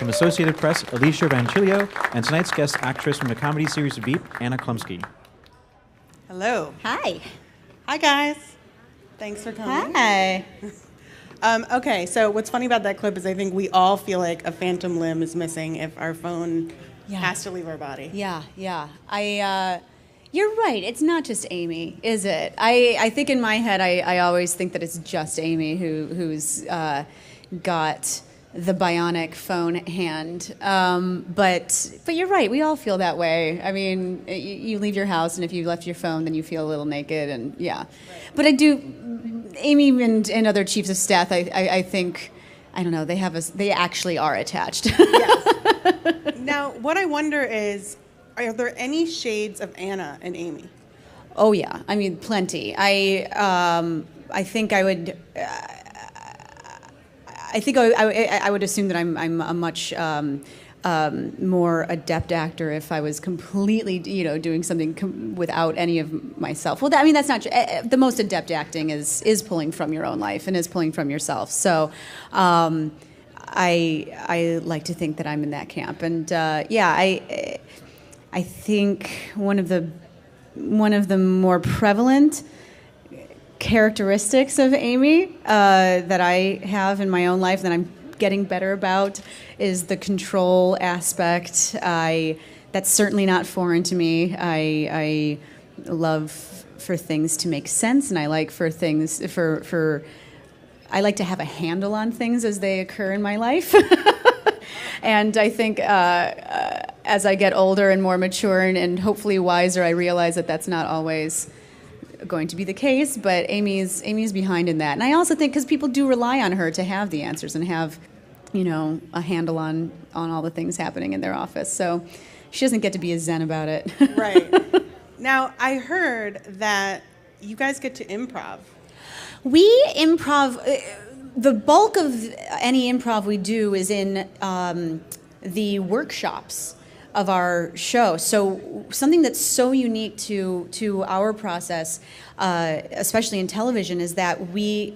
From Associated Press, Alicia Vanchilio, and tonight's guest actress from the comedy series Veep, Anna Chlumsky. Hello. Hi. Hi, guys. Thanks for coming. Hi. Okay, so what's funny about that clip is I think we all feel like a phantom limb is missing if our phone has to leave our body. Yeah. You're right. It's not just Amy, is it? I think in my head, I always think that it's just Amy who's got the bionic phone hand. But you're right. We all feel that way. I mean, you leave your house, and if you left your phone, then you feel a little naked, and yeah. Right. But I do. Amy and other chiefs of staff, I think, I don't know. They actually are attached. Yes. Now, what I wonder is, are there any shades of Anna and Amy? Oh yeah, I mean plenty. I think I would. I think I would assume that I'm a much more adept actor if I was completely, doing something without any of myself. Well, I mean that's not the most adept acting is pulling from your own life and is pulling from yourself. So. I like to think that I'm in that camp, and I think one of the more prevalent characteristics of Amy that I have in my own life that I'm getting better about is the control aspect. That's certainly not foreign to me. I love for things to make sense, and I like for things I like to have a handle on things as they occur in my life. And I think as I get older and more mature and hopefully wiser, I realize that that's not always going to be the case, but Amy's behind in that. And I also think because people do rely on her to have the answers and have, a handle on all the things happening in their office. So she doesn't get to be as zen about it. Right. Now, I heard that you guys get to improv. We improv. The bulk of any improv we do is in the workshops of our show. So something that's so unique to our process, especially in television, is that we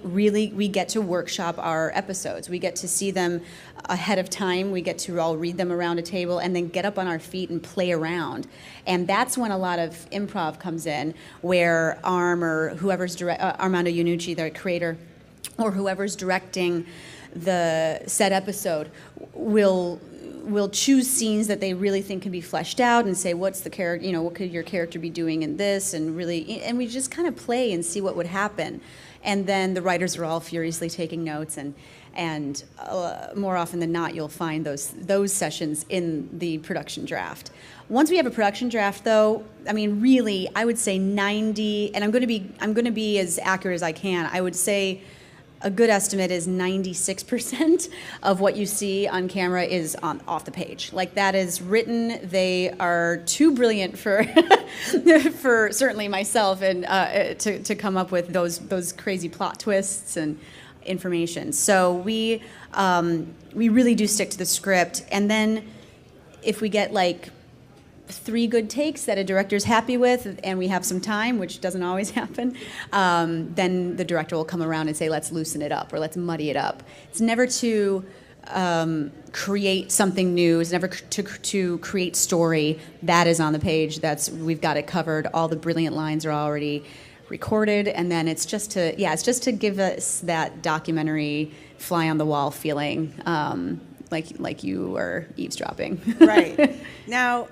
get to workshop our episodes. We get to see them ahead of time. We get to all read them around a table and then get up on our feet and play around. And that's when a lot of improv comes in, where Arm or whoever's Armando Iannucci, the creator, or whoever's directing the said episode will choose scenes that they really think can be fleshed out and say, what's the character, what could your character be doing in this, and we just kind of play and see what would happen. And then the writers are all furiously taking notes, and more often than not, you'll find those sessions in the production draft. Once we have a production draft, though, I mean, really, I would say 90, and I'm going to be as accurate as I can. I would say a good estimate is 96% of what you see on camera is off the page. Like, that is written. They are too brilliant for for certainly myself and to come up with those crazy plot twists and information. So we really do stick to the script, and then if we get like 3 good takes that a director's happy with and we have some time, which doesn't always happen, then the director will come around and say, let's loosen it up or let's muddy it up. It's never to create something new. It's never to create story. That is on the page. We've got it covered. All the brilliant lines are already recorded, and then it's just to give us that documentary fly on the wall feeling, like you are eavesdropping. Right. Now,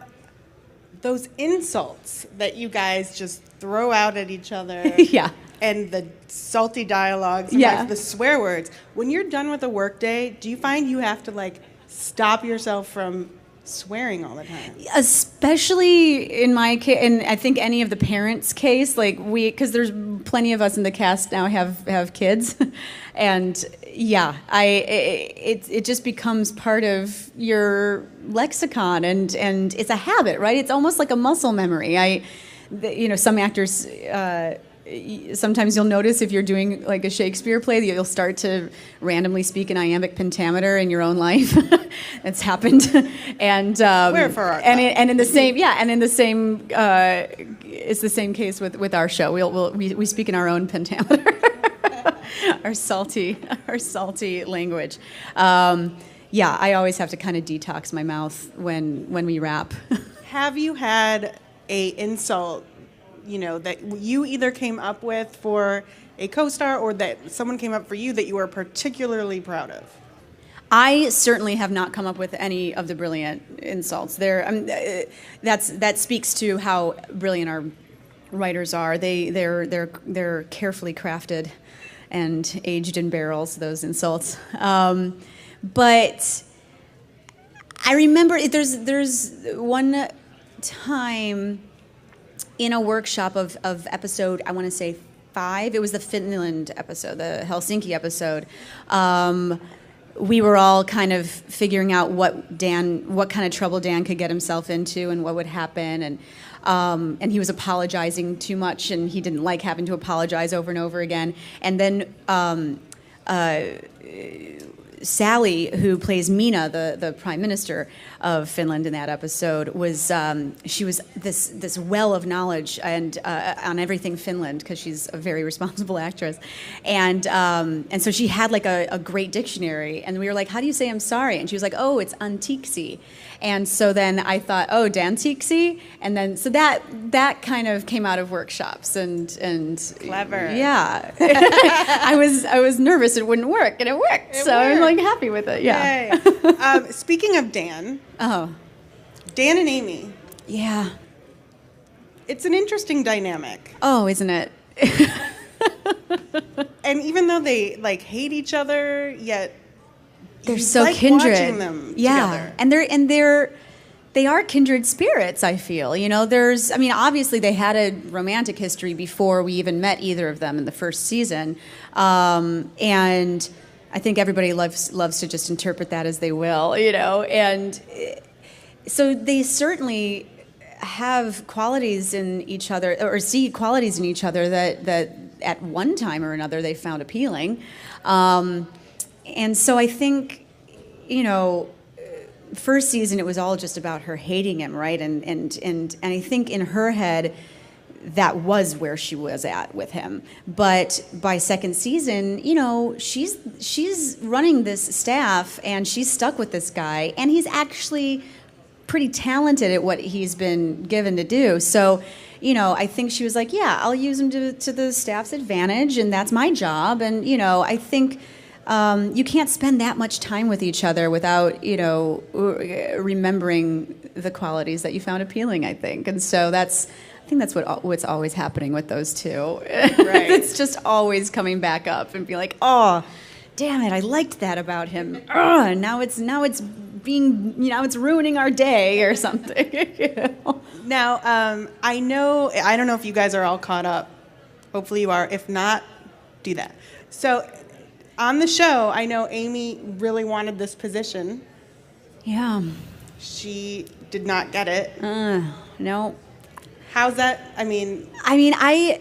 those insults that you guys just throw out at each other, yeah, and the salty dialogues, yeah, the swear words. When you're done with a work day, do you find you have to stop yourself from swearing all the time? Especially in my case, and I think any of the parents' case, because there's plenty of us in the cast now have kids, and yeah, it just becomes part of your lexicon, and it's a habit, right? It's almost like a muscle memory. Some actors. Sometimes you'll notice if you're doing like a Shakespeare play that you'll start to randomly speak in iambic pentameter in your own life. It's happened, and in the same it's the same case with our show. We speak in our own pentameter, our salty language. yeah, I always have to kind of detox my mouth when we rap. Have you had a insult, that you either came up with for a co-star or that someone came up for you that you were particularly proud of? I certainly have not come up with any of the brilliant insults. That speaks to how brilliant our writers are. They're carefully crafted and aged in barrels, those insults. But I remember there's one time in a workshop of episode, I want to say 5. It was the Finland episode, the Helsinki episode. We were all kind of figuring out what kind of trouble Dan could get himself into and what would happen, and he was apologizing too much, and he didn't like having to apologize over and over again. And then Sally, who plays Mina, the Prime Minister of Finland in that episode, was she was this well of knowledge and on everything Finland, because she's a very responsible actress, and so she had like a great dictionary, and we were like, how do you say I'm sorry? And she was like, oh, it's antiksi. And so then I thought, oh, dantiksi, and then so that kind of came out of workshops and Clever. Yeah. I was nervous it wouldn't work, and it worked. So I'm like happy with it. Yeah. Speaking of Dan. Oh. Dan and Amy. Yeah. It's an interesting dynamic. Oh, isn't it? And even though they like hate each other, yet they're you so like kindred. Watching them yeah. together. They are kindred spirits, I feel. Obviously they had a romantic history before we even met either of them in the first season. And I think everybody loves to just interpret that as they will, And so they certainly have qualities in each other, or see qualities in each other that at one time or another they found appealing. And so I think, first season it was all just about her hating him, right? And I think in her head that was where she was at with him. But by second season, she's running this staff and she's stuck with this guy, and he's actually pretty talented at what he's been given to do. So, I think she was like, yeah, I'll use him to the staff's advantage, and that's my job. And, I think you can't spend that much time with each other without, remembering the qualities that you found appealing, I think. And so I think that's what's always happening with those two. Right. It's just always coming back up and be like, oh, damn it, I liked that about him. Ugh, now it's ruining our day or something. Now, I don't know if you guys are all caught up. Hopefully you are. If not, do that. So on the show, I know Amy really wanted this position. Yeah. She did not get it. No. How's that? I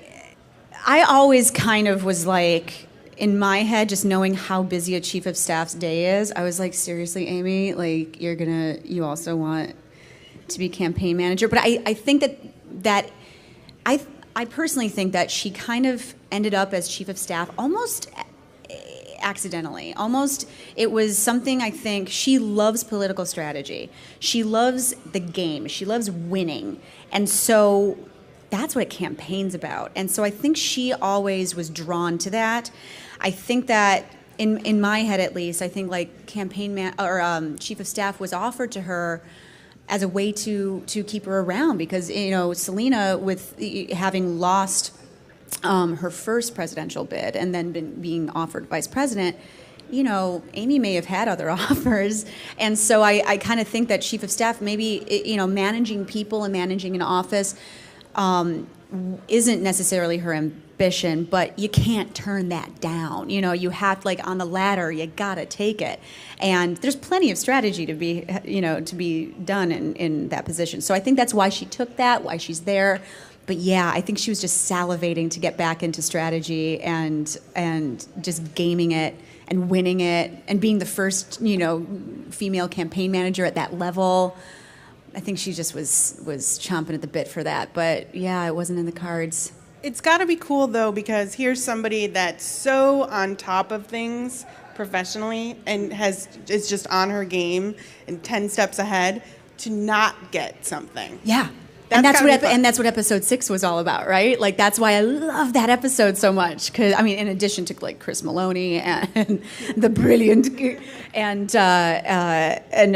always kind of was like, in my head, just knowing how busy a chief of staff's day is, I was like, seriously, Amy, like you also want to be campaign manager? But I think that I personally think that she kind of ended up as chief of staff almost accidentally. Almost, it was something, I think, she loves political strategy. She loves the game. She loves winning. And so that's what a campaign's about. And so I think she always was drawn to that. I think that in my head, at least, I think like chief of staff was offered to her as a way to keep her around, because Selena, with having lost her first presidential bid and then being offered vice president, Amy may have had other offers. And so I kind of think that chief of staff, maybe, managing people and managing an office isn't necessarily her ambition, but you can't turn that down. You have, like, on the ladder, you gotta take it. And there's plenty of strategy to be done in that position. So I think that's why she took that, why she's there. But yeah, I think she was just salivating to get back into strategy and just gaming it and winning it and being the first, female campaign manager at that level. I think she just was chomping at the bit for that. But yeah, it wasn't in the cards. It's got to be cool, though, because here's somebody that's so on top of things professionally and is just on her game and 10 steps ahead to not get something. Yeah. That's That's what episode 6 was all about, right? Like, that's why I love that episode so much. Because, I mean, in addition to like Chris Maloney and the brilliant and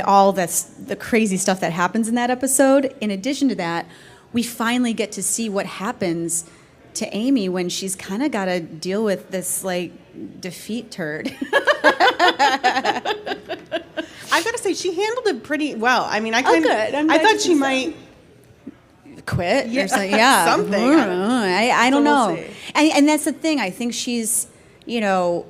all the crazy stuff that happens in that episode, in addition to that, we finally get to see what happens to Amy when she's kind of got to deal with this like defeat turd. I've got to say, she handled it pretty well. I mean, I thought she might quit. Yeah, or something. Yeah. Something. I don't we'll know. see. And that's the thing. I think she's, there's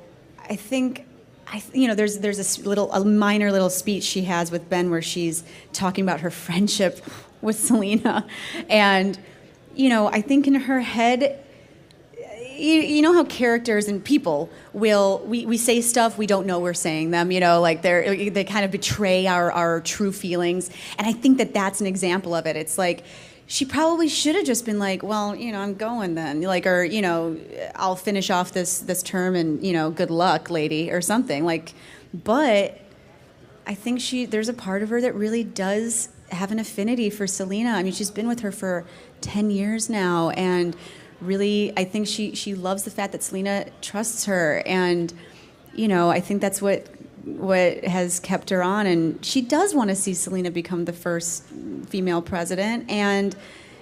a minor little speech she has with Ben where she's talking about her friendship with Selena, and I think in her head, you know how characters and people we say stuff we don't know we're saying them, like they kind of betray our true feelings, and I think that's an example of it. It's like she probably should have just been like, well, I'm going then, like, or I'll finish off this term and good luck, lady, or something like. But I think there's a part of her that really does have an affinity for Selena. I mean, she's been with her for 10 years now, and really, I think she loves the fact that Selena trusts her, and I think that's what has kept her on, and she does want to see Selena become the first female president, and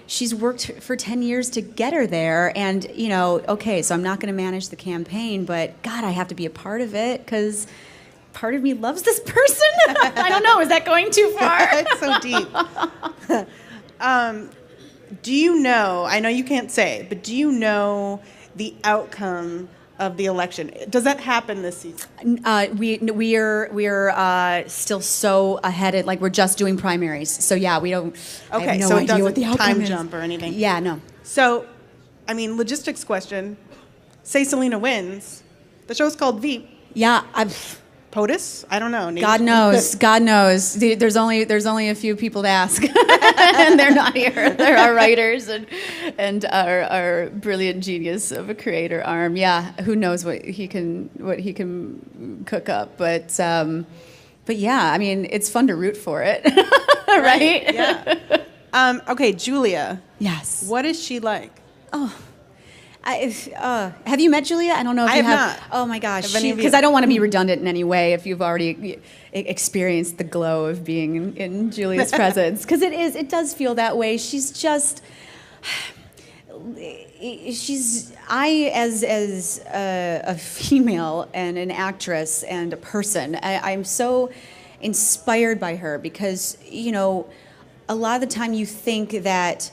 she's worked for 10 years to get her there, and okay, so I'm not going to manage the campaign, but God, I have to be a part of it because part of me loves this person. I don't know, is that going too far? It's so deep. Do you know, I know you can't say, but do you know the outcome of the election? Does that happen this season? We're still so ahead. Like, we're just doing primaries. So yeah, we don't. I have no so idea what the doesn't outcome time is. jump or anything. Yeah, no. So, I mean, logistics question. Say Selena wins. The show's called Veep. Yeah, POTUS? I don't know. God knows. God knows. There's only a few people to ask, and they're not here. They're our writers and our brilliant genius of a creator arm. Yeah, who knows what he can cook up, but yeah, I mean, it's fun to root for it, right? Yeah. Okay, Julia. Yes. What is she like? Oh. Have you met Julia? I don't know if I you have have. not. Oh my gosh, Have any of you? because I don't want to be redundant in any way if you've already experienced the glow of being in Julia's presence, because it does feel that way. She's just, as a female and an actress and a person, I'm so inspired by her because a lot of the time you think that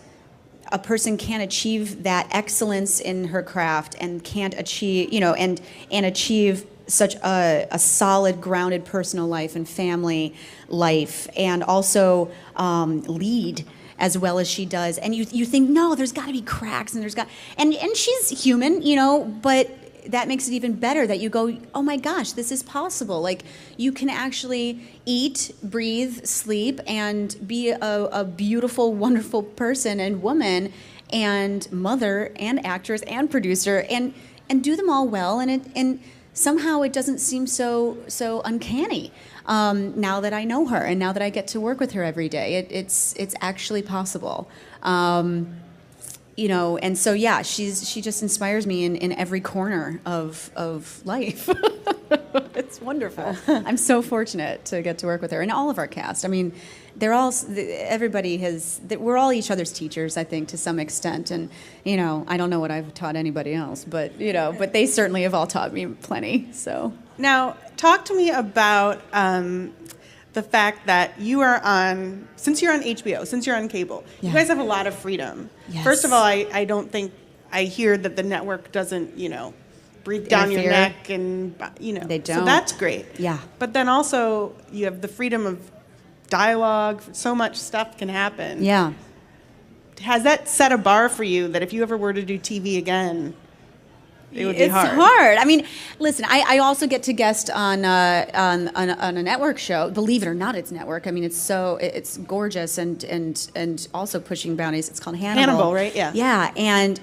a person can't achieve that excellence in her craft and can't achieve, and achieve such a solid, grounded personal life and family life, and also lead as well as she does. And you think, no, there's got to be cracks, and and she's human, but that makes it even better that you go, oh my gosh, this is possible. Like, you can actually eat, breathe, sleep, and be a beautiful, wonderful person and woman and mother and actress and producer and do them all well. And somehow it doesn't seem so uncanny now that I know her and now that I get to work with her every day. It's actually possible. And so yeah, she just inspires me in every corner of life. It's wonderful. I'm so fortunate to get to work with her and all of our cast. I mean, we're all each other's teachers, I think, to some extent. And I don't know what I've taught anybody else, but but they certainly have all taught me plenty. So now, talk to me about the fact that since you're on HBO, since you're on cable, Yeah. you guys have a lot of freedom. Yes. First of all, I don't think I hear that the network doesn't, breathe down your Interfere. neck and, They So don't. that's great. Yeah. But then also you have the freedom of dialogue. So much stuff can happen. yeah. Has that set a bar for you that if you ever were to do TV again, it would be It's hard. I mean, listen, I also get to guest on a network show. Believe it or not, it's network. I mean, it's gorgeous and also pushing boundaries. It's called Hannibal. Hannibal, right? Yeah. Yeah, and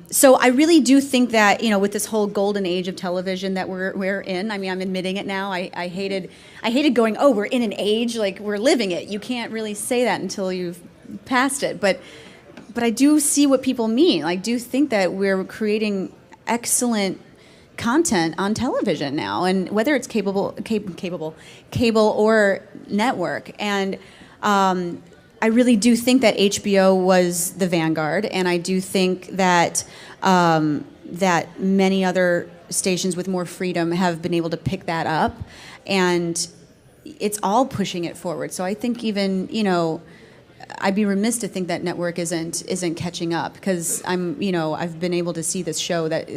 so I really do think that, with this whole golden age of television that we're in. I mean, I'm admitting it now. I hated going, oh, we're in an age, like we're living it. You can't really say that until you've passed it, but I do see what people mean. I do think that we're creating excellent content on television now, and whether it's cable or network. And I really do think that HBO was the vanguard, and I do think that that many other stations with more freedom have been able to pick that up, and it's all pushing it forward. So I think even, I'd be remiss to think that network isn't catching up, because I've been able to see this show that,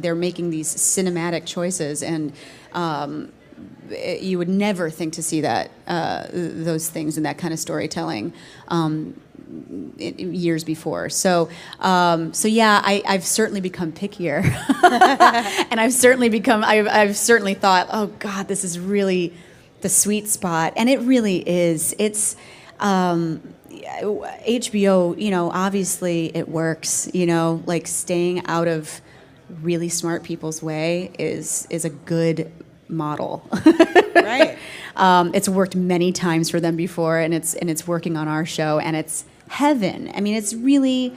they're making these cinematic choices, and you would never think to see that those things and that kind of storytelling years before. So yeah, I've certainly become pickier, and I've certainly thought, oh God, this is really the sweet spot, and it really is. It's HBO, obviously it works, like staying out of really smart people's way is a good model. Right. It's worked many times for them before, and it's working on our show, and it's heaven. I mean, it's really,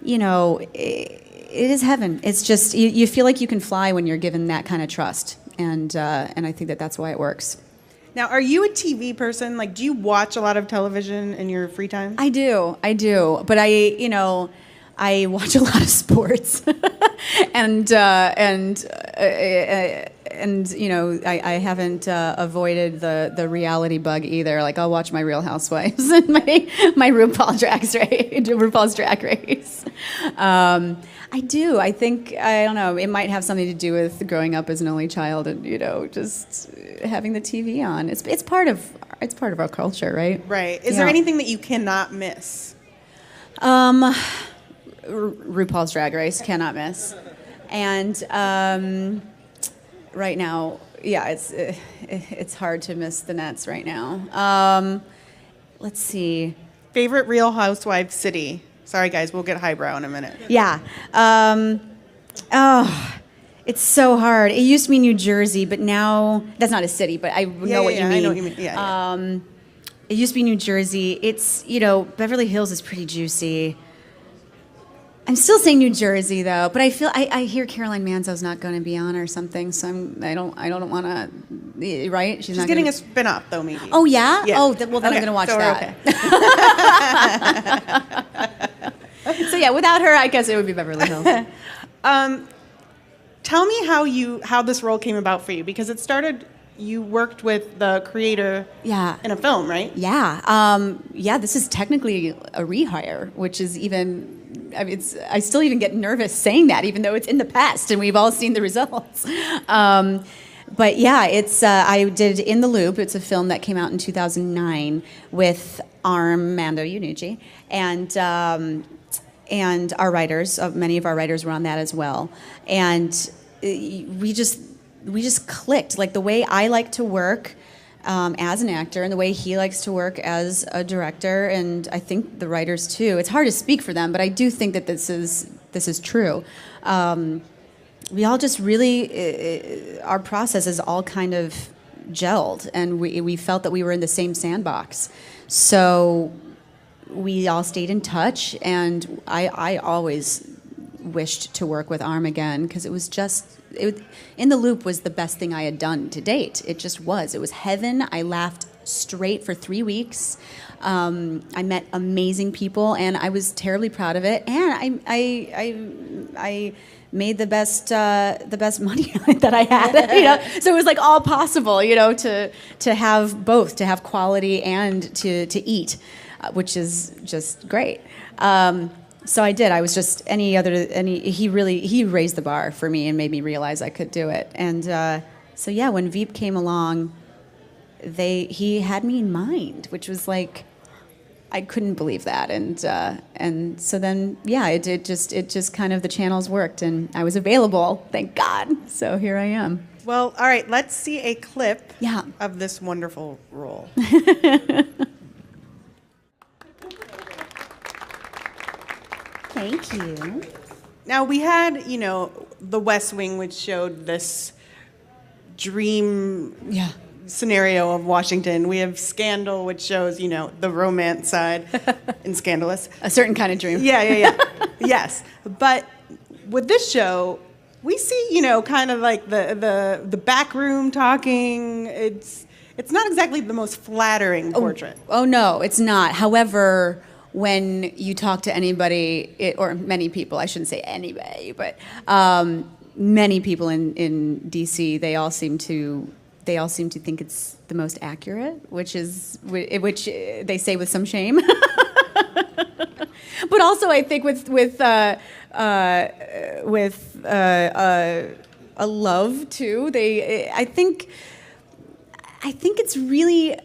it is heaven. It's just, you feel like you can fly when you're given that kind of trust, and I think that's why it works. Now, are you a TV person? Like, do you watch a lot of television in your free time? I do. But I watch a lot of sports, and I haven't avoided the reality bug either. Like, I'll watch my Real Housewives and my RuPaul's Drag Race. I do. I think, I don't know, it might have something to do with growing up as an only child and, just having the TV on. It's part of our culture, right? Right. Is there anything that you cannot miss? RuPaul's Drag Race, cannot miss. And right now, yeah, it's hard to miss the Nets right now. Let's see. Favorite Real Housewives city? Sorry, guys, we'll get highbrow in a minute. Yeah. It's so hard. It used to be New Jersey, but now that's not a city, but I know what you mean. I know what you mean. Yeah. It used to be New Jersey. It's, Beverly Hills is pretty juicy. I'm still saying New Jersey though, but I hear Caroline Manzo's not going to be on or something, so I don't want to. Right? She's not getting a spin-off though, maybe. Oh yeah. Yeah. Oh, well then I'm going to watch that. Okay. So yeah, without her, I guess it would be Beverly Hills. Tell me how this role came about for you, because it started. You worked with the creator. Yeah. In a film, right? Yeah. This is technically a rehire, which is even. I still even get nervous saying that, even though it's in the past and we've all seen the results. But yeah, I did In the Loop. It's a film that came out in 2009 with Armando Iannucci and our writers. Many of our writers were on that as well, and we just clicked. Like the way I like to work. As an actor, and the way he likes to work as a director, and I think the writers too. It's hard to speak for them, but I do think that this is true. We all just really, our processes all kind of gelled, and we felt that we were in the same sandbox. So we all stayed in touch, and I always wished to work with Arm again, because it was just. In the Loop was the best thing I had done to date. It just was. It was heaven. I laughed straight for 3 weeks. I met amazing people, and I was terribly proud of it. And I made the best money that I had. So it was like all possible, to have both, to have quality and to eat, which is just great. So I did. I was just he raised the bar for me and made me realize I could do it. And so yeah, when Veep came along, he had me in mind, which was like, I couldn't believe that, and so then it just kind of the channels worked, and I was available, thank God. So here I am. Well, all right, let's see a clip Yeah. of this wonderful role. Thank you. Now, we had, The West Wing, which showed this dream Yeah. scenario of Washington. We have Scandal, which shows, the romance side and Scandalous. A certain kind of dream. Yeah. Yes. But with this show, we see, kind of like the back room talking. It's not exactly the most flattering portrait. Oh no, it's not. However, when you talk to anybody, or many people, I shouldn't say anybody, but many people in DC, they all seem to think it's the most accurate, which they say with some shame. But also, I think with a love too. I think it's really.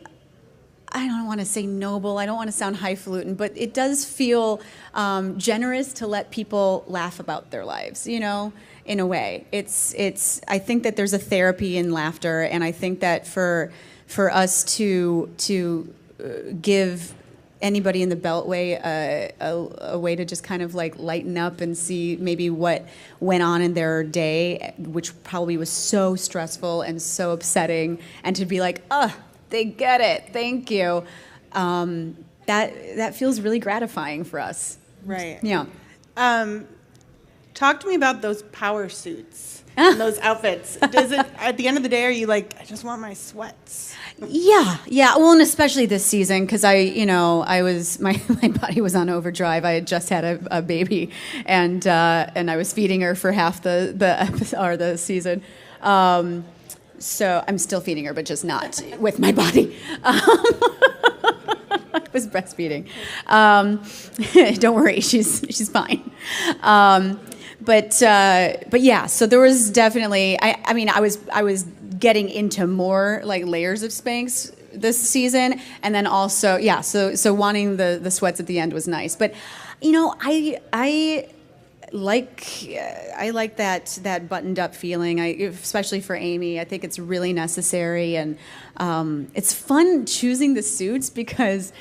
I don't want to say noble. I don't want to sound highfalutin, but it does feel generous to let people laugh about their lives. In a way, it's. I think that there's a therapy in laughter, and I think that for us to give anybody in the Beltway a way to just kind of like lighten up and see maybe what went on in their day, which probably was so stressful and so upsetting, and to be like, they get it, thank you. That feels really gratifying for us. Right. Yeah. Talk to me about those power suits and those outfits. Does it, at the end of the day, are you like, I just want my sweats? Yeah. Well, and especially this season, because I was my body was on overdrive. I had just had a baby, and I was feeding her for half the season. So I'm still feeding her, but just not with my body. I was breastfeeding. Don't worry, she's fine. But yeah, so there was definitely. I was getting into more like layers of Spanx this season, and then also so wanting the sweats at the end was nice. But I like that buttoned up feeling. Especially for Amy, I think it's really necessary, and it's fun choosing the suits because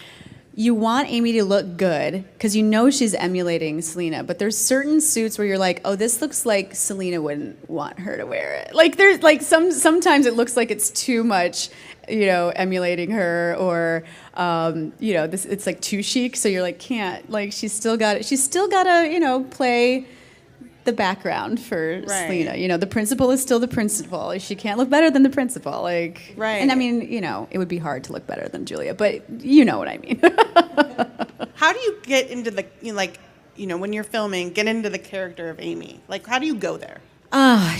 you want Amy to look good because she's emulating Selena. But there's certain suits where you're like, oh, this looks like Selena wouldn't want her to wear it. Like there's like sometimes it looks like it's too much, emulating her, or this it's like too chic. So you're like, can't, like she's still got to play the background for Selena. The principal is still the principal. She can't look better than the principal. Like, right. And I mean, it would be hard to look better than Julia, but you know what I mean. How do you get into the, when you're filming, get into the character of Amy? Like, how do you go there? I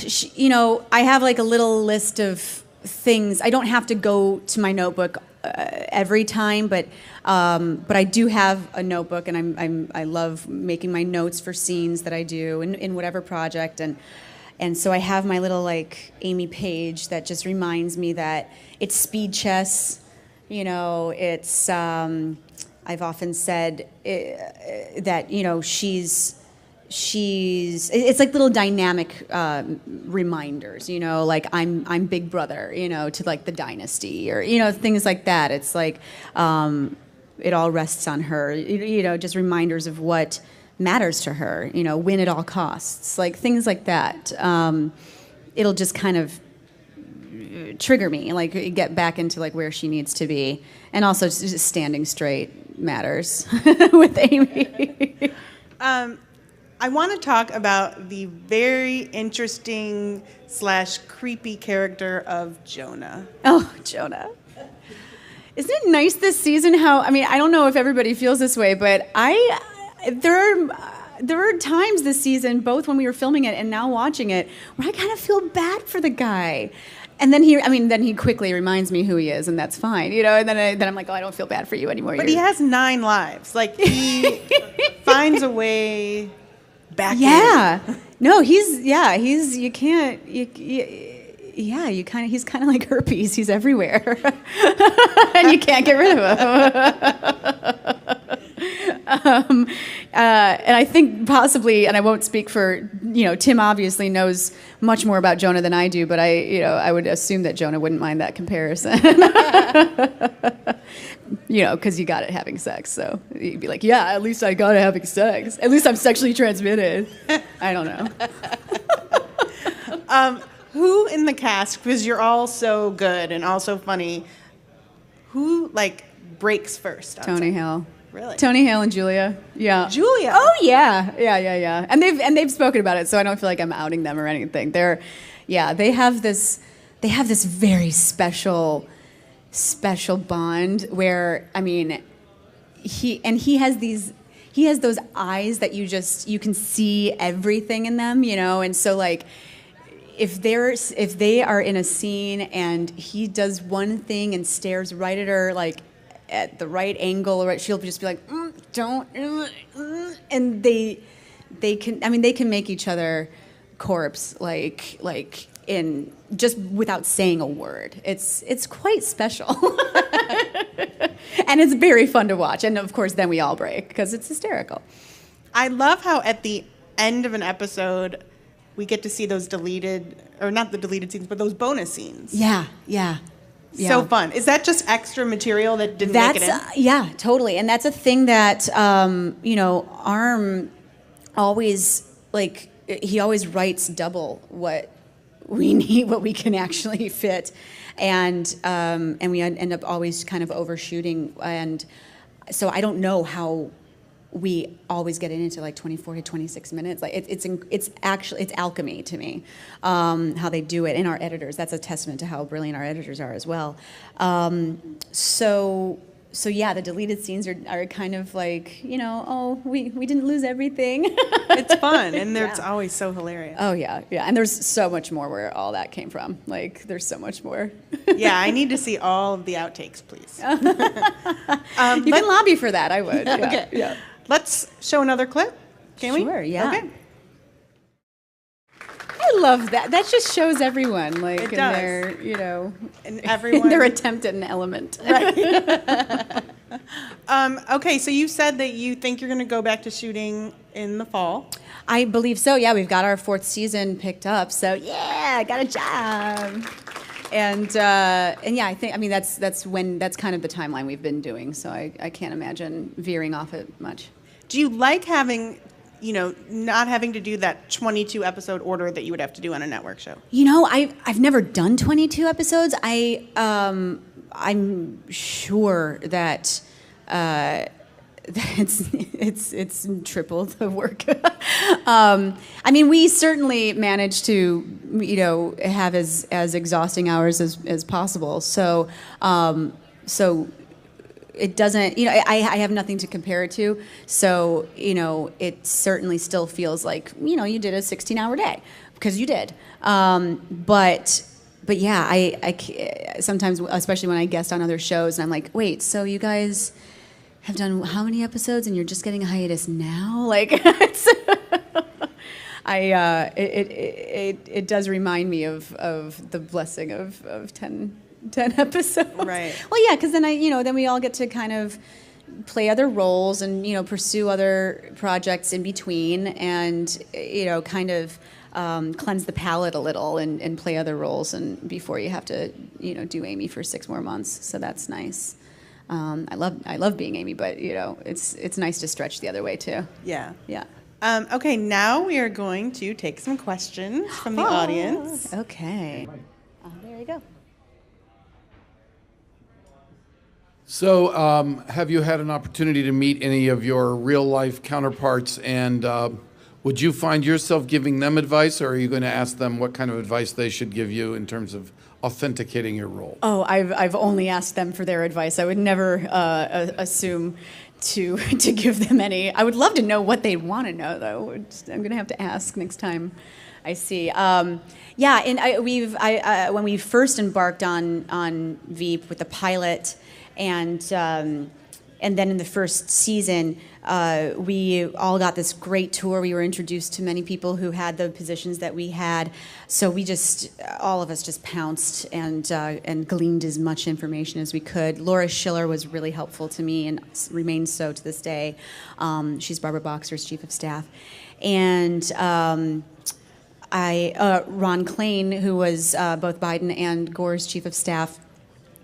have like a little list of things. I don't have to go to my notebook every time, but I do have a notebook, and I love making my notes for scenes that I do in whatever project, and so I have my little like Amy page that just reminds me that it's speed chess. It's I've often said that it's like little dynamic reminders, like I'm Big Brother, to like the dynasty, or things like that. It's like it all rests on her, just reminders of what matters to her, win at all costs, like things like that. It'll just kind of trigger me, like get back into like where she needs to be, and also just standing straight matters with Amy. I want to talk about the very interesting / creepy character of Jonah. Oh, Jonah. Isn't it nice this season how, I don't know if everybody feels this way, but there are times this season, both when we were filming it and now watching it, where I kind of feel bad for the guy. And then he quickly reminds me who he is, and that's fine, and then I'm like, oh, I don't feel bad for you anymore. But he has 9 lives. Like, he finds a way back in. No, he's you can't, he's kind of like herpes. He's everywhere. And you can't get rid of him. And I think possibly, and I won't speak for, Tim obviously knows much more about Jonah than I do, but I would assume that Jonah wouldn't mind that comparison. Because you got it having sex, so you'd be like, yeah, at least I got it having sex. At least I'm sexually transmitted. I don't know. Who in the cast, because you're all so good and all so funny, who breaks first? Tony Hale. Really? Tony Hale and Julia. Yeah. Julia. Oh yeah. And they've spoken about it, so I don't feel like I'm outing them or anything. They have this very special bond where, I mean, he has those eyes that you can see everything in them, and so if they are in a scene and he does one thing and stares right at her at the right angle, or she'll just be like, don't, and they can make each other corpse in just without saying a word. It's quite special. And it's very fun to watch. And of course then we all break because it's hysterical. I love how at the end of an episode we get to see those deleted, or not the deleted scenes, but those bonus scenes. Yeah. So fun. Is that just extra material that didn't make it in? Yeah, totally. And that's a thing that, Arm always, he always writes double what we need, what we can actually fit. And we end up always kind of overshooting. And so I don't know how we always get it into 24 to 26 minutes. It's alchemy to me, how they do it. And our editors, that's a testament to how brilliant our editors are as well. So yeah, the deleted scenes are kind of we didn't lose everything. It's fun, and it's always so hilarious. Oh yeah. And there's so much more where all that came from. There's so much more. Yeah, I need to see all of the outtakes, please. You can lobby for that. I would. Yeah. Okay. Yeah. Let's show another clip. Can we? Sure, yeah. Okay. I love that. That just shows everyone, It in does. their, And everyone. in their attempt at an element. Right. Okay, so you said that you think you're going to go back to shooting in the fall. I believe so. Yeah, we've got our 4th season picked up. So yeah, I got a job. And yeah, that's kind of the timeline we've been doing. So I can't imagine veering off it much. Do you like having, not having to do that 22 episode order that you would have to do on a network show? I've never done 22 episodes. I'm sure that it's triple the work. We certainly managed to have as exhausting hours as possible. So it doesn't, I have nothing to compare it to. So, it certainly still feels like, you did a 16-hour day, because you did. But yeah, I sometimes, especially when I guest on other shows, and I'm like, wait, so you guys have done how many episodes and you're just getting a hiatus now? It does remind me of the blessing of 10 episodes. Right. Well, yeah, because then then we all get to kind of play other roles and pursue other projects in between, and kind of cleanse the palate a little and play other roles, and before you have to do Amy for 6 more months. So that's nice. I love being Amy, but it's nice to stretch the other way too. Yeah. Yeah. Okay, now we are going to take some questions from the audience. Okay. There you go. So, have you had an opportunity to meet any of your real-life counterparts, and would you find yourself giving them advice, or are you going to ask them what kind of advice they should give you in terms of authenticating your role? Oh, I've only asked them for their advice. I would never assume to give them any. I would love to know what they want to know, though. I'm going to have to ask next time I see. Yeah, and when we first embarked on Veep with the pilot, and then in the first season, we all got this great tour. We were introduced to many people who had the positions that we had. So we just, all of us just pounced and gleaned as much information as we could. Laura Schiller was really helpful to me and remains so to this day. She's Barbara Boxer's chief of staff. And Ron Klain, who was both Biden and Gore's chief of staff,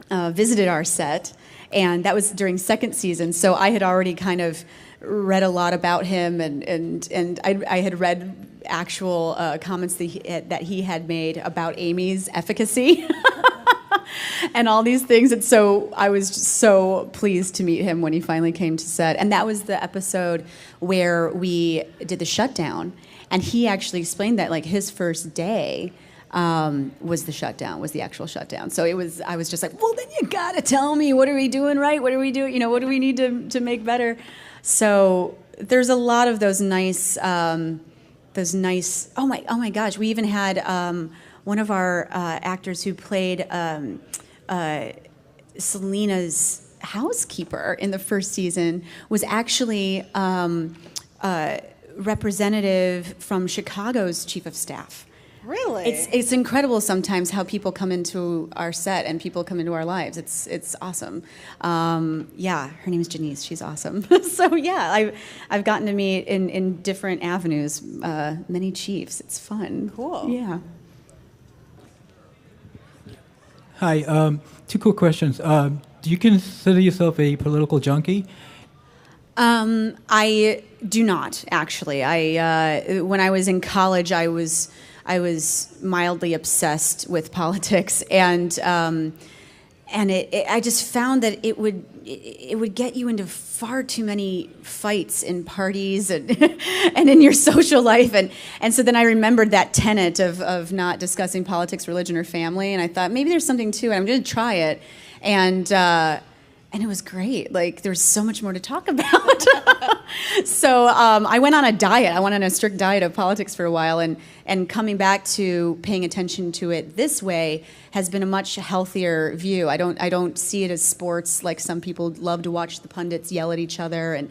visited our set. And that was during second season. So I had already kind of read a lot about him, and I had read actual comments that he had made about Amy's efficacy and all these things. And so I was just so pleased to meet him when he finally came to set. And that was the episode where we did the shutdown. And he actually explained that, like, his first day was the actual shutdown. So I was just like, well, then you gotta tell me, what are we doing right? What are we doing? What do we need to make better? So there's a lot of those nice. Oh my gosh, we even had one of our actors who played Selena's housekeeper in the first season was actually representative from Chicago's chief of staff. Really? It's incredible sometimes how people come into our set and people come into our lives. It's awesome. Yeah, her name is Janice. She's awesome. So yeah, I've gotten to meet in different avenues many chiefs. It's fun. Cool. Yeah. Hi. Two quick questions. Do you consider yourself a political junkie? I do not, actually. When I was in college, I was mildly obsessed with politics, and I just found that it would get you into far too many fights in parties and and in your social life, and so then I remembered that tenet of not discussing politics, religion, or family, and I thought maybe there's something to it. I'm going to try it, and it was great. Like, there's so much more to talk about. So I went on a diet. I went on a strict diet of politics for a while, and coming back to paying attention to it this way has been a much healthier view. I don't see it as sports like some people love to watch the pundits yell at each other and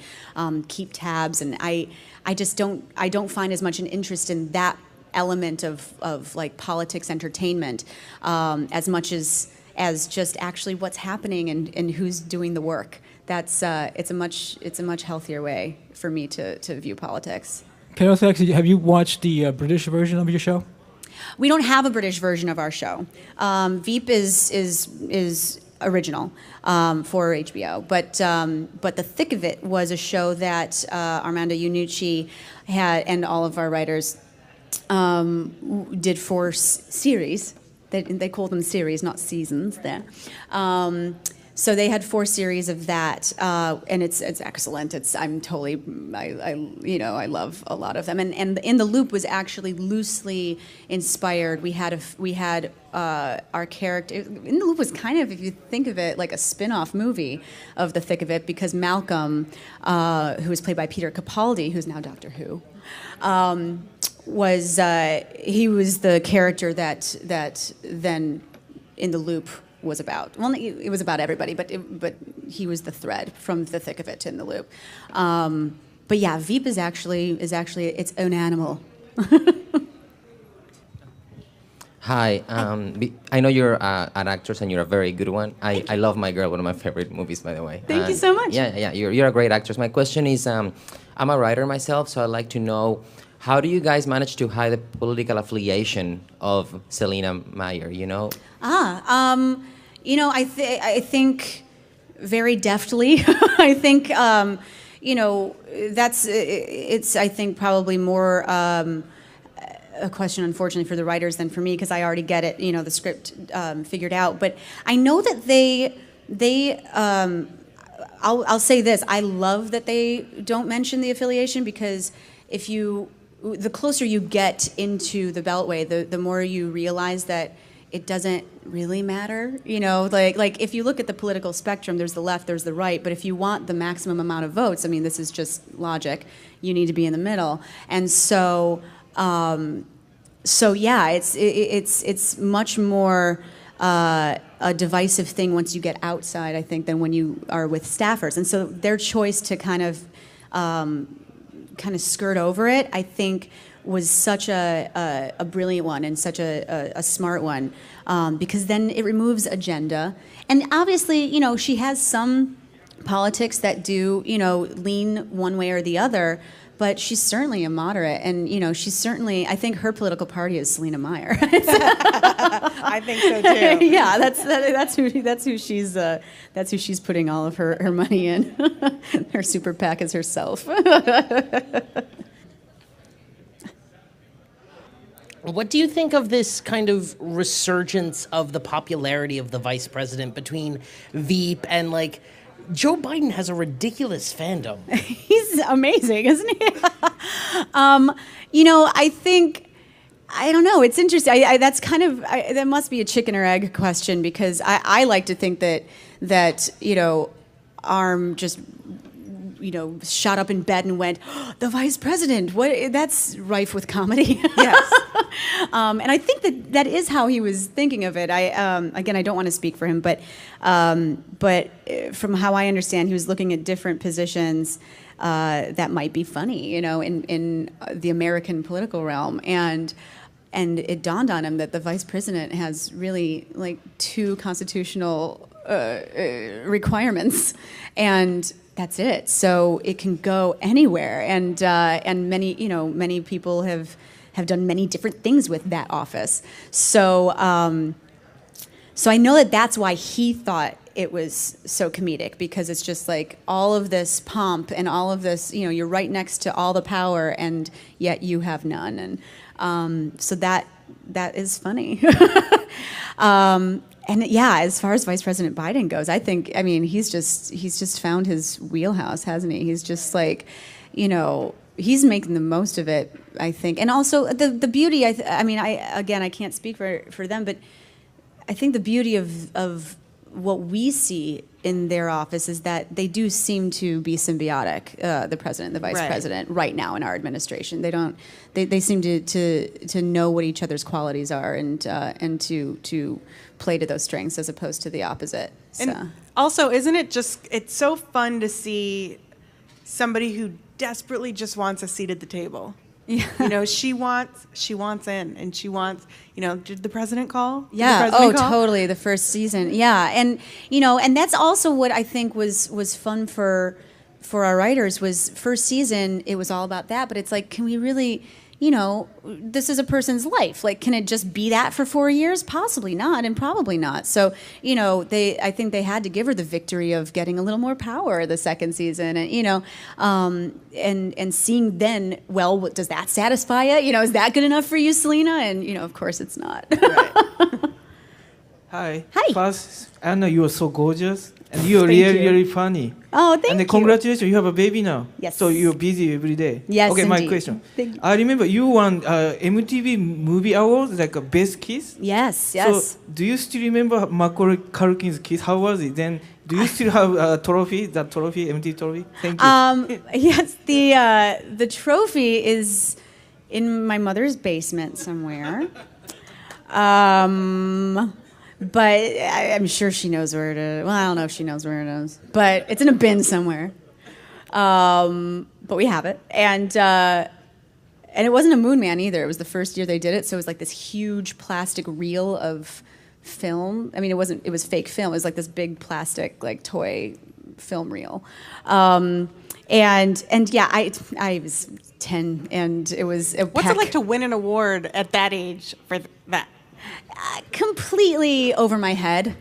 keep tabs. And I just don't find as much an interest in that element of like politics entertainment as much as just actually what's happening and who's doing the work. That's it's a much healthier way for me to view politics. Can I also ask you, have you watched the British version of your show? We don't have a British version of our show. Veep is original for HBO, but The Thick of It was a show that Armando Iannucci had, and all of our writers did 4 series. They call them series, not seasons there. So they had 4 series of that, and it's excellent. I love a lot of them. And In the Loop was actually loosely inspired. We had our character. In the Loop was kind of, if you think of it, like a spin-off movie of The Thick of It, because Malcolm, who was played by Peter Capaldi, who's now Doctor Who, was the character that then In the Loop was about. Well, it was about everybody, but he was the thread from The Thick of It to In the Loop. But yeah, Veep is actually its own animal. Hi, I know you're an actress and you're a very good one. I love My Girl, one of my favorite movies, by the way. Thank you so much. Yeah, you're a great actress. My question is, I'm a writer myself, so I'd like to know, how do you guys manage to hide the political affiliation of Selena Meyer, I think very deftly. I think, it's I think probably more a question, unfortunately, for the writers than for me, because I already get it, the script figured out. But I know that I'll say this, I love that they don't mention the affiliation, because the closer you get into the Beltway, the more you realize that it doesn't really matter. Like if you look at the political spectrum, there's the left, there's the right, but if you want the maximum amount of votes, I mean, this is just logic, you need to be in the middle. And so yeah, it's much more a divisive thing once you get outside, I think, than when you are with staffers. And so their choice to kind of kind of skirt over it, I think was such a brilliant one and such a smart one, because then it removes agenda. And obviously, she has some politics that do, lean one way or the other, but she's certainly a moderate, and she's certainly. I think her political party is Selena Meyer. I think so too. Yeah, that's who she's putting all of her money in. Her super PAC is herself. What do you think of this kind of resurgence of the popularity of the vice president between Veep and Joe Biden has a ridiculous fandom. He's amazing, isn't he? I think, I don't know, it's interesting. That's kind of, that must be a chicken or egg question, because I like to think that Arm just, shot up in bed and went, oh, the vice president, what? That's rife with comedy. Yes. And I think that is how he was thinking of it. Again, I don't want to speak for him, but from how I understand, he was looking at different positions that might be funny, in the American political realm, and it dawned on him that the vice president has really two constitutional requirements, and that's it. So it can go anywhere, and many people have done many different things with that office. So so I know that's why he thought it was so comedic, because it's just all of this pomp and all of this, you're right next to all the power, and yet you have none, and so that is funny. And yeah, as far as Vice President Biden goes, he's just found his wheelhouse, hasn't he? He's just he's making the most of it, I think. And also the beauty, I can't speak for them, but I think the beauty of what we see in their office is that they do seem to be symbiotic, the president and the vice president, right now in our administration. They seem to know what each other's qualities are, and to play to those strengths as opposed to the opposite. So. And also, isn't it it's so fun to see somebody who desperately just wants a seat at the table. Yeah. She wants in, and she wants, did the president call? Yeah. Call? Totally. The first season. Yeah. And, and that's also what I think was fun for our writers was first season. It was all about that, but it's can we really, this is a person's life. Can it just be that for 4 years? Possibly not, and probably not. So, I think they had to give her the victory of getting a little more power the second season, and and seeing then, well, does that satisfy you? Is that good enough for you, Selena? And of course, it's not. Right. Hi. Hi. First, I know you are so gorgeous, and you are Thank you. really funny. Oh, thank you. And congratulations, you have a baby now. Yes. So you're busy every day. Yes, Okay, my indeed. question. Thank you. I remember you won MTV Movie Awards, a Best Kiss. Yes. So do you still remember Macaulay Culkin's kiss? How was it? Then do you still have a trophy, MTV trophy? Thank you. Yes, the trophy is in my mother's basement somewhere. But I'm sure she knows where it is. Well, I don't know if she knows where it is, but it's in a bin somewhere. But we have it, and it wasn't a Moon Man either. It was the first year they did it, so it was this huge plastic reel of film. It was fake film. It was this big plastic toy film reel. And yeah, I was 10, and it was a What's it like to win an award at that age for that? Completely over my head,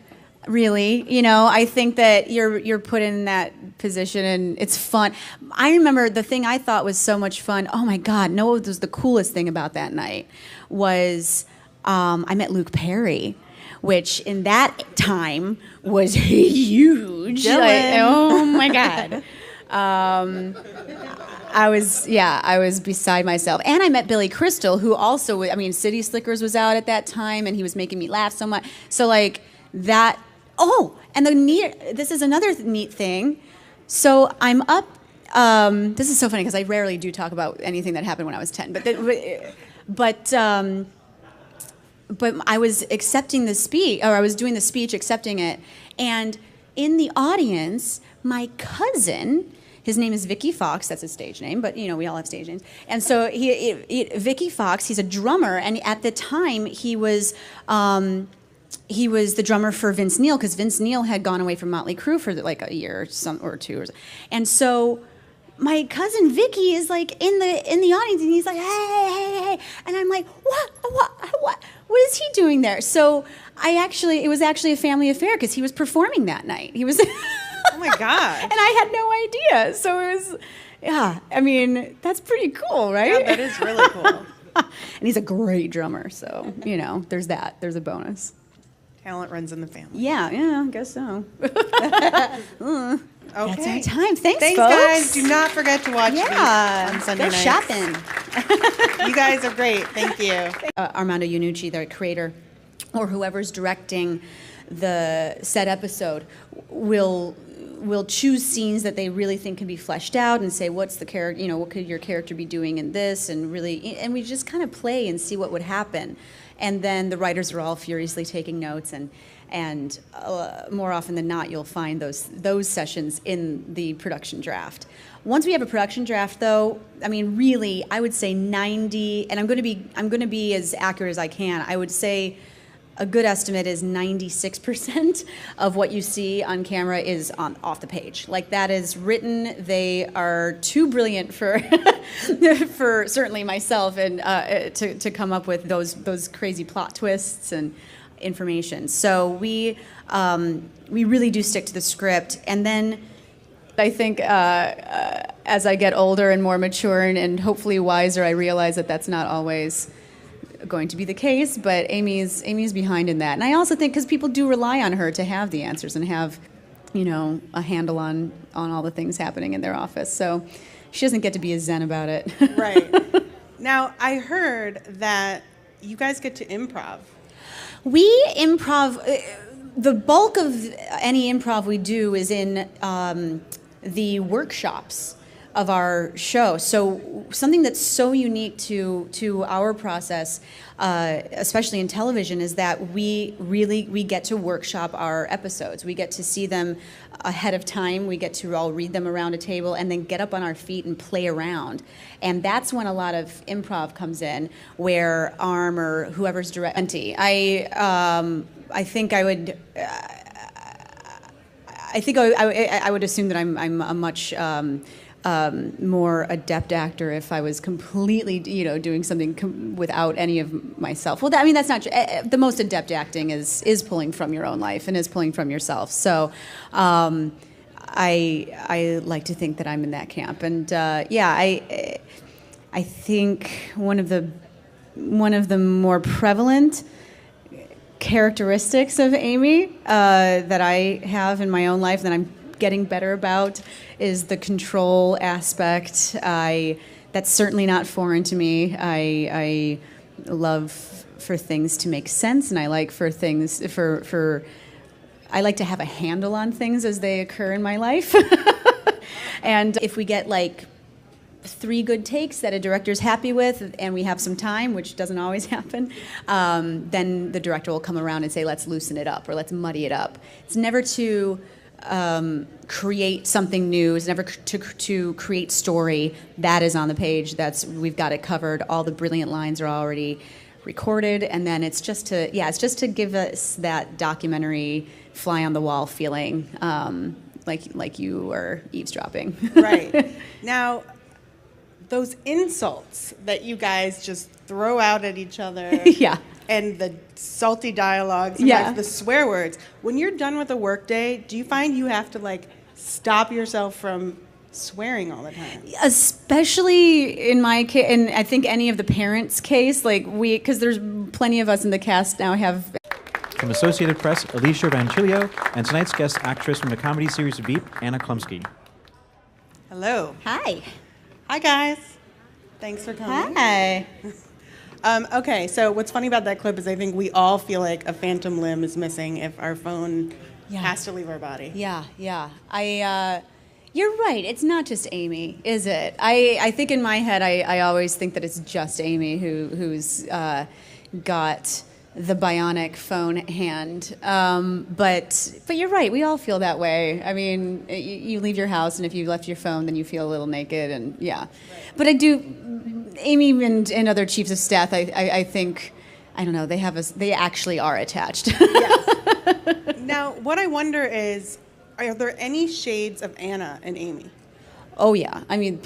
really. I think that you're put in that position, and it's fun. I remember the thing I thought was so much fun. Oh my God! No, what was the coolest thing about that night was I met Luke Perry, which in that time was huge. Oh my God. I was beside myself. And I met Billy Crystal, who also, City Slickers was out at that time, and he was making me laugh so much. So that, and this is another neat thing. So I'm up, this is so funny because I rarely do talk about anything that happened when I was 10, but I was accepting the speech, or I was doing the speech, accepting it, and in the audience, my cousin His name is Vicky Fox. That's his stage name, but we all have stage names. And so Vicky Fox. He's a drummer, and at the time he was the drummer for Vince Neil, because Vince Neil had gone away from Motley Crue for like a year or two, and so my cousin Vicky is like in the audience, and he's like, hey, and I'm like, what is he doing there? So it was actually a family affair, because he was performing that night. He was, Oh my God. and I had no idea. So it was, yeah. I mean, that's pretty cool, right? Yeah, that is really cool. And he's a great drummer, so there's that. There's a bonus. Talent runs in the family. Yeah, I guess so. Okay. That's our time. Thanks, folks. guys. Do not forget to watch Veep on Sunday go nights. shopping. You guys are great. Thank you. Armando Iannucci, the creator, or whoever's directing the set episode, will choose scenes that they really think can be fleshed out and say, what's the character, what could your character be doing in this, and we just kind of play and see what would happen. And then the writers are all furiously taking notes, and more often than not, you'll find those sessions in the production draft. Once we have a production draft, though, I mean, really, I would say 90, and I'm going to be as accurate as I can. I would say a good estimate is 96% of what you see on camera is off the page. Like, that is written. They are too brilliant for for certainly myself and to come up with those crazy plot twists and information. So we really do stick to the script, and then I think as I get older and more mature and hopefully wiser, I realize that that's not always going to be the case, but Amy's behind in that. And I also think because people do rely on her to have the answers and have, a handle on all the things happening in their office. So she doesn't get to be as zen about it. Right. Now, I heard that you guys get to improv. We improv, the bulk of any improv we do is in the workshops of our show. So something that's so unique to our process, especially in television, is that we get to workshop our episodes. We get to see them ahead of time. We get to all read them around a table and then get up on our feet and play around. And that's when a lot of improv comes in, where Arm or whoever's directing. I think I would. I think I would assume that I'm a much more adept actor if I was completely, doing something without any of myself. Well, that's not true. The most adept acting is pulling from your own life and is pulling from yourself. So, I like to think that I'm in that camp. And I think one of the more prevalent characteristics of Amy that I have in my own life that I'm getting better about is the control aspect. That's certainly not foreign to me. I love for things to make sense, and I like for things I like to have a handle on things as they occur in my life. And if we get like 3 good takes that a director's happy with, and we have some time, which doesn't always happen, then the director will come around and say, let's loosen it up, or let's muddy it up. It's never to create something new. It's never to create story. That is on the page. We've got it covered. All the brilliant lines are already recorded, and then it's just to give us that documentary fly on the wall feeling, like you are eavesdropping. Right. Now, those insults that you guys just throw out at each other. Yeah. And the salty dialogues, the swear words. When you're done with a workday, do you find you have to stop yourself from swearing all the time? Especially in my case, and I think any of the parents' case, because there's plenty of us in the cast now have. From Associated Press, Alicia Vanchilio, and tonight's guest actress from the comedy series Veep, Anna Chlumsky. Hello. Hi. Hi, guys. Thanks for coming. Hi. Okay, so what's funny about that clip is I think we all feel like a phantom limb is missing if our phone has to leave our body. Yeah. You're right. It's not just Amy, is it? I think in my head, I always think that it's just Amy who's got the bionic phone hand. But you're right. We all feel that way. I mean, you leave your house, and if you left your phone, then you feel a little naked, and yeah. Right. But I do. Amy and other chiefs of staff, I think, I don't know. They actually are attached. Yes. Now, what I wonder is, are there any shades of Anna and Amy? Oh yeah. I mean.